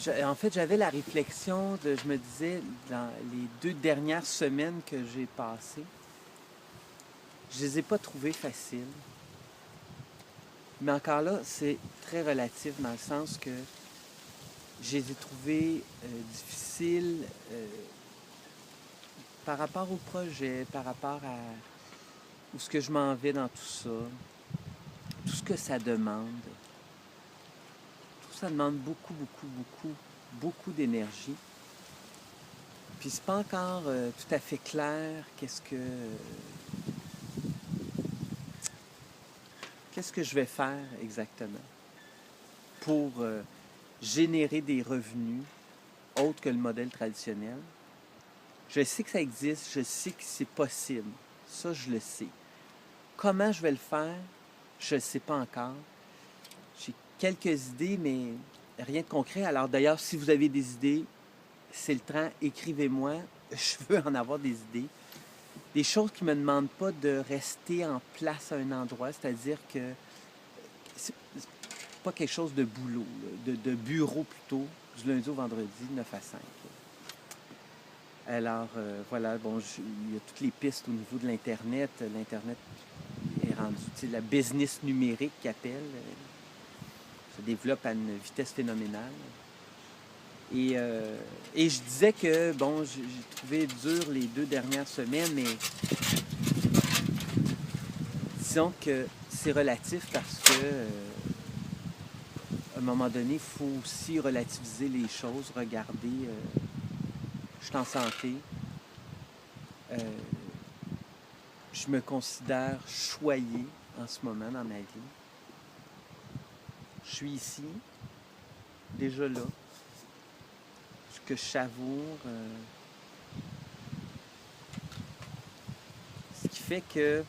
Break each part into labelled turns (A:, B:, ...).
A: En fait, j'avais la réflexion je me disais, dans les 2 dernières semaines que j'ai passées, je les ai pas trouvées faciles. Mais encore là, c'est très relatif dans le sens que je les ai trouvées difficiles par rapport au projet, par rapport à où ce que je m'en vais dans tout ça, tout ce que ça demande. Tout ça demande beaucoup, beaucoup, beaucoup, beaucoup d'énergie. Puis c'est pas encore tout à fait clair qu'est-ce que je vais faire exactement pour générer des revenus autres que le modèle traditionnel. Je sais que ça existe, je sais que c'est possible. Ça, je le sais. Comment je vais le faire, je ne sais pas encore. J'ai quelques idées, mais rien de concret. Alors d'ailleurs, si vous avez des idées, c'est le temps, écrivez-moi. Je veux en avoir des idées. Des choses qui ne me demandent pas de rester en place à un endroit, c'est-à-dire que c'est pas quelque chose de boulot, de bureau plutôt, du lundi au vendredi, 9 à 5. Alors, voilà, bon, il y a toutes les pistes au niveau de l'Internet. L'Internet est rendu, tu sais, la business numérique qui appelle, se développe à une vitesse phénoménale. Et je disais que, bon, j'ai trouvé dur les 2 dernières semaines, mais disons que c'est relatif parce que, à un moment donné, il faut aussi relativiser les choses, regarder, je suis en santé, je me considère choyé en ce moment dans ma vie. Je suis ici, déjà là, ce que je savoure, ce qui fait que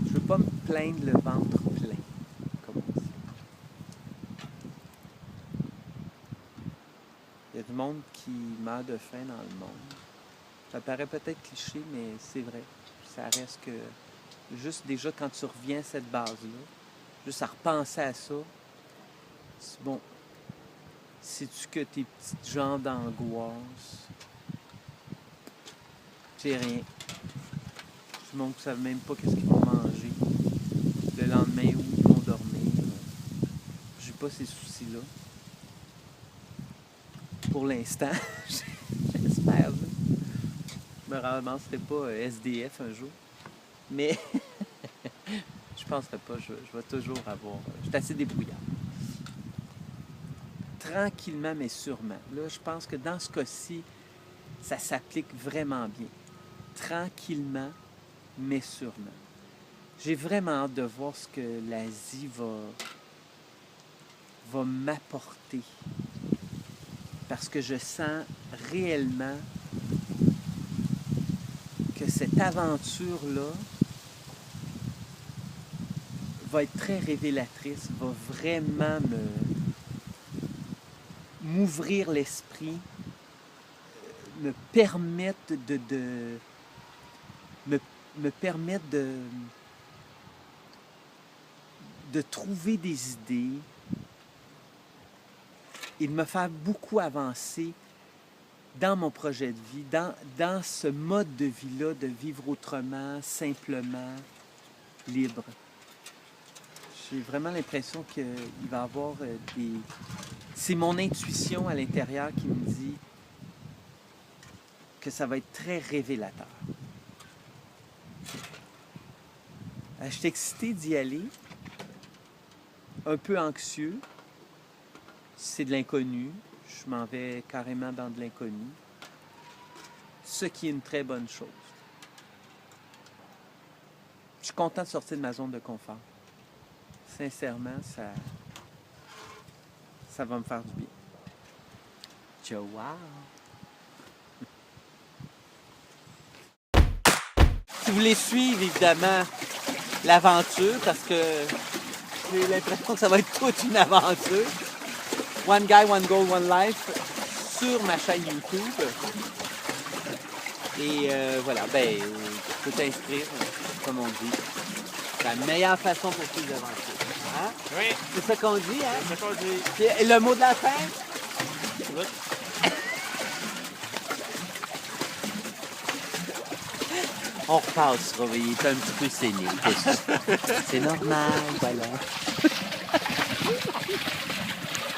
A: je veux pas me plaindre le ventre plein, comme on dit. Il y a du monde qui meurt de faim dans le monde. Ça paraît peut-être cliché, mais c'est vrai. Ça reste que juste déjà quand tu reviens à cette base-là, juste à repenser à ça, c'est bon. Sais-tu que tes petites jambes d'angoisse, c'est rien. Tout le monde ne savent même pas qu'est-ce qu'ils vont manger le lendemain où ils vont dormir. J'ai pas ces soucis-là. Pour l'instant, j'espère. Je me ramasserai pas SDF un jour. Mais je penserais pas. Je vais toujours avoir... Je suis assez débrouillard. Tranquillement, mais sûrement. Là, je pense que dans ce cas-ci, ça s'applique vraiment bien. Tranquillement, mais sûrement. J'ai vraiment hâte de voir ce que l'Asie va m'apporter. Parce que je sens réellement que cette aventure-là va être très révélatrice, va vraiment m'ouvrir l'esprit, me permettre me permettre de trouver des idées et de me faire beaucoup avancer dans mon projet de vie, dans ce mode de vie-là, de vivre autrement, simplement, libre. J'ai vraiment l'impression qu'il va y avoir des... C'est mon intuition à l'intérieur qui me dit que ça va être très révélateur. Je suis excité d'y aller, un peu anxieux. C'est de l'inconnu. Je m'en vais carrément dans de l'inconnu. Ce qui est une très bonne chose. Je suis content de sortir de ma zone de confort. Sincèrement, ça va me faire du bien. Ciao! Si vous voulez suivre, évidemment, l'aventure, parce que j'ai l'impression que ça va être toute une aventure. One Guy, One Goal, One Life sur ma chaîne YouTube. Et voilà, tu peux t'inscrire, comme on dit. C'est la meilleure façon pour suivre l'aventure. Hein?
B: Oui,
A: C'est ça qu'on dit, hein?
B: c'est ça qu'on dit.
A: Et le mot de la fin?
B: Oui.
A: On repassera, il est un petit peu sénile. C'est normal, voilà.